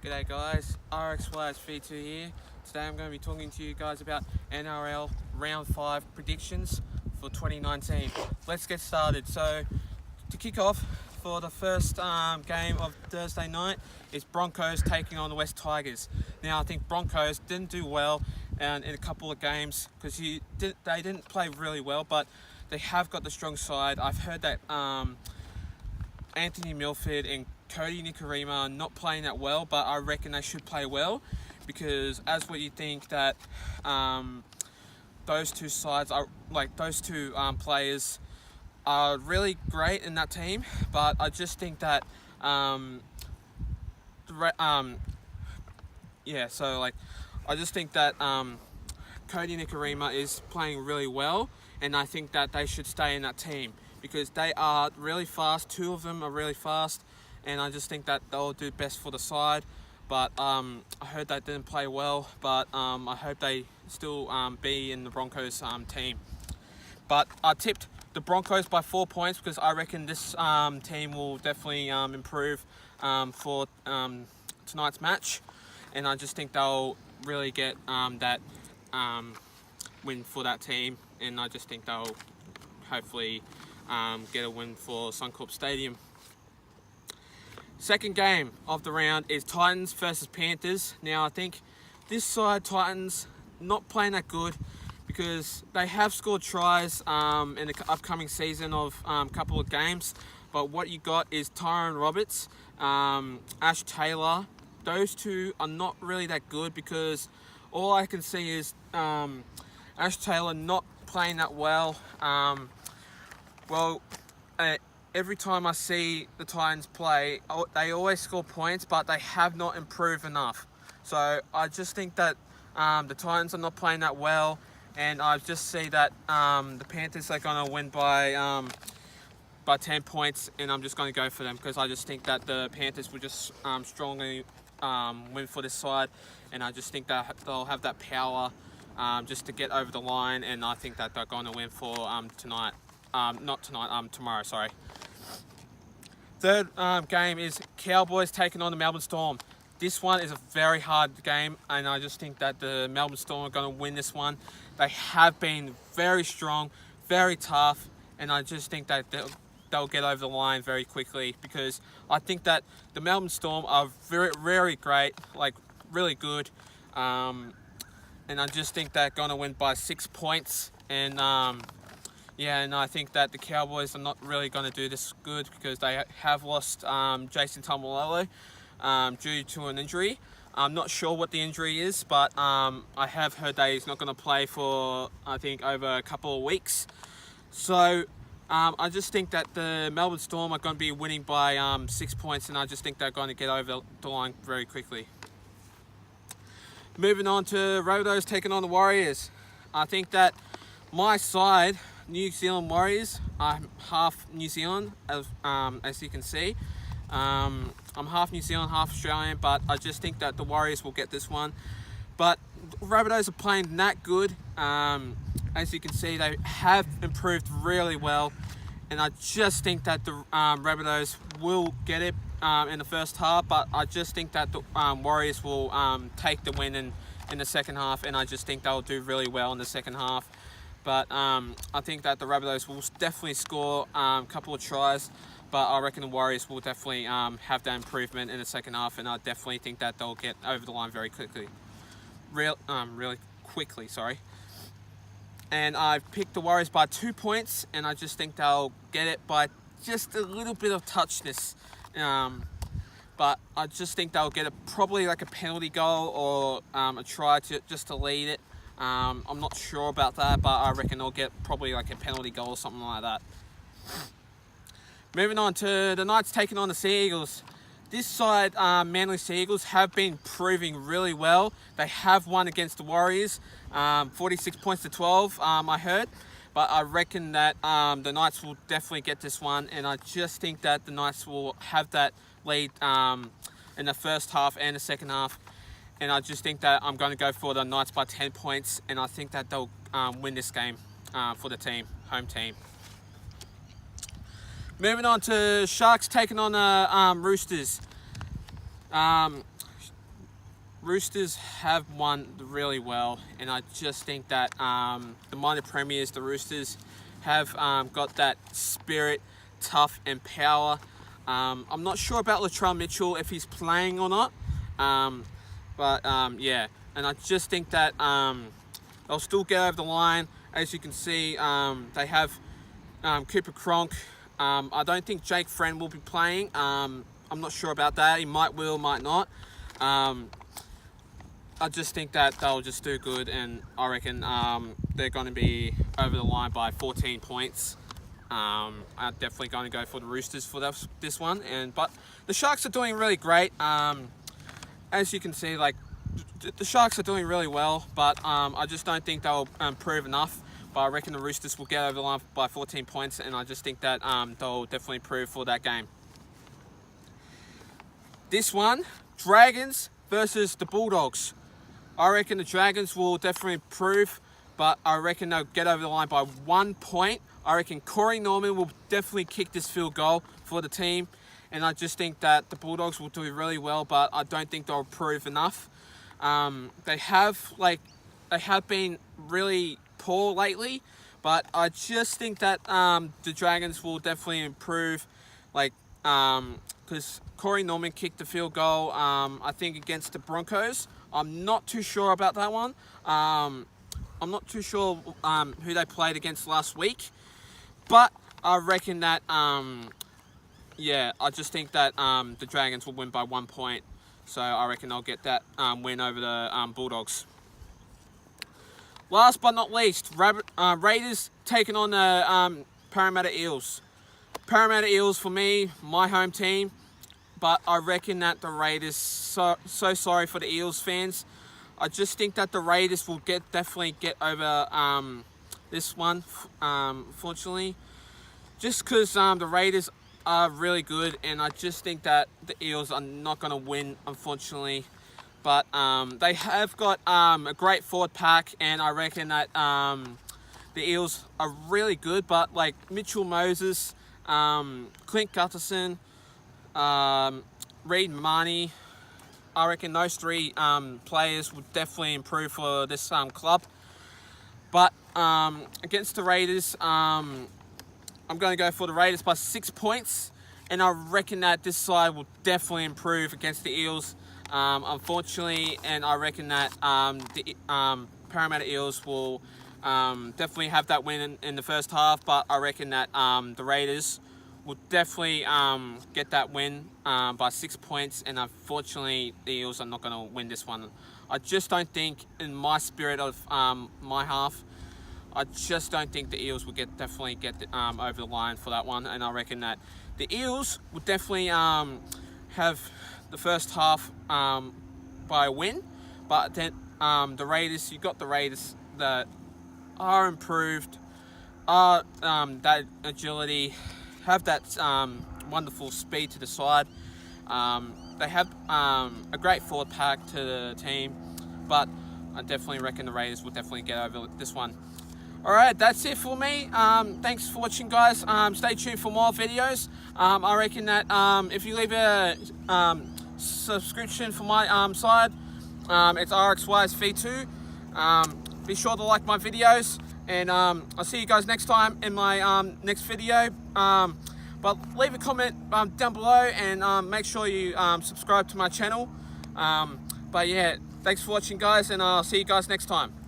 G'day guys, Rxys V2 here. Today I'm going to be talking to you guys about NRL Round 5 predictions for 2019. Let's get started. So, to kick off, for the first game of Thursday night is Broncos taking on the West Tigers. Now I think Broncos didn't do well in a couple of games because they didn't play really well, but they have got the strong side. I've heard that Anthony Milford and Cody Nikorima are not playing that well, but I reckon they should play well because as what you think that those two sides are like those two players are really great in that team, but I just think that I just think that Cody Nikorima is playing really well, and I think that they should stay in that team because they are really fast. Two of them are really fast, and I just think that they'll do best for the side. But I heard they didn't play well, but I hope they still be in the Broncos team. But I tipped the Broncos by 4 points because I reckon this team will definitely improve for tonight's match, and I just think they'll really get that win for that team, and I just think they'll hopefully get a win for Suncorp Stadium. Second game of the round is Titans versus Panthers. Now I think this side, Titans, not playing that good because they have scored tries in the upcoming season of a couple of games. But what you got is Tyrone Roberts, Ash Taylor. Those two are not really that good because all I can see is Ash Taylor not playing that well. Every time I see the Titans play, they always score points, but they have not improved enough. So I just think that the Titans are not playing that well, and I just see that the Panthers are going to win by 10 points, and I'm just going to go for them because I just think that the Panthers will just strongly win for this side, and I just think that they'll have that power just to get over the line, and I think that they're going to win for tomorrow, sorry. Third game is Cowboys taking on the Melbourne Storm. This one is a very hard game, and I just think that the Melbourne Storm are going to win this one. They have been very strong, very tough, and I just think that they'll get over the line very quickly because I think that the Melbourne Storm are very, very great, like really good, and I just think they're going to win by 6 points, and and I think that the Cowboys are not really going to do this good because they have lost Jason Taumalolo due to an injury. I'm not sure what the injury is, but I have heard that he's not going to play for, I think, over a couple of weeks. So I just think that the Melbourne Storm are going to be winning by 6 points, and I just think they're going to get over the line very quickly. Moving on to Rabbitohs taking on the Warriors. I think that my side, New Zealand Warriors, I'm half New Zealand, as you can see. I'm half New Zealand, half Australian, but I just think that the Warriors will get this one. But Rabbitohs are playing that good. As you can see, they have improved really well, and I just think that the Rabbitohs will get it in the first half, but I just think that the Warriors will take the win in the second half, and I just think they'll do really well in the second half. But I think that the Rabbitohs will definitely score a couple of tries, but I reckon the Warriors will definitely have that improvement in the second half, and I definitely think that they'll get over the line very quickly. Really quickly, sorry. And I've picked the Warriors by 2 points, and I just think they'll get it by just a little bit of touchness. But I just think they'll get probably like a penalty goal or a try just to lead it. I'm not sure about that, but I reckon they'll get probably like a penalty goal or something like that. Moving on to the Knights taking on the Sea Eagles. This side, Manly Sea Eagles, have been proving really well. They have won against the Warriors, 46 points to 12, I heard. But I reckon that the Knights will definitely get this one, and I just think that the Knights will have that lead in the first half and the second half. And I just think that I'm going to go for the Knights by 10 points, and I think that they'll win this game for the home team. Moving on to Sharks taking on the Roosters. Roosters have won really well, and I just think that the minor premiers, the Roosters, have got that spirit, tough and power. I'm not sure about Latrell Mitchell if he's playing or not, but yeah, and I just think that they'll still get over the line. As you can see, they have Cooper Cronk. I don't think Jake Friend will be playing. I'm not sure about that. He might will, might not. I just think that they'll just do good, and I reckon they're going to be over the line by 14 points. I'm definitely going to go for the Roosters for this one. But the Sharks are doing really great. As you can see, like the Sharks are doing really well, but I just don't think they'll prove enough. But I reckon the Roosters will get over the line by 14 points, and I just think that they'll definitely prove for that game. This one, Dragons versus the Bulldogs. I reckon the Dragons will definitely prove, but I reckon they'll get over the line by 1 point. I reckon Corey Norman will definitely kick this field goal for the team, and I just think that the Bulldogs will do really well, but I don't think they'll prove enough. They have been really poor lately, but I just think that the Dragons will definitely improve, because Corey Norman kicked the field goal, I think against the Broncos. I'm not too sure about that one. I'm not too sure who they played against last week, but I reckon that yeah, I just think that the Dragons will win by 1 point, so I reckon they'll get that win over the Bulldogs. Last but not least, Raiders taking on the Parramatta Eels. Parramatta Eels, for me, my home team, but I reckon that the Raiders, so sorry for the Eels fans. I just think that the Raiders will definitely get over this one, fortunately. Just because the Raiders are really good, and I just think that the Eels are not going to win, unfortunately. But they have got a great forward pack, and I reckon that the Eels are really good. But like Mitchell Moses, Clint Gutherson, Reid Marnie, I reckon those three players would definitely improve for this club. But against the Raiders, I'm going to go for the Raiders by 6 points, and I reckon that this side will definitely improve against the Eels, unfortunately, and I reckon that the Parramatta Eels will definitely have that win in the first half, but I reckon that the Raiders will definitely get that win by 6 points, and unfortunately the Eels are not going to win this one. I just don't think, in my spirit of my half, I just don't think the Eels will definitely get over the line for that one, and I reckon that the Eels will definitely have the first half by a win, but then the Raiders, you've got the Raiders that are improved, are that agility, have that wonderful speed to the side. They have a great forward pack to the team, but I definitely reckon the Raiders will definitely get over this one. Alright, that's it for me. Thanks for watching, guys. Stay tuned for more videos. I reckon that if you leave a subscription for my side, it's Rxys V2. Be sure to like my videos, and I'll see you guys next time in my next video. But leave a comment down below, and make sure you subscribe to my channel. But yeah, thanks for watching, guys, and I'll see you guys next time.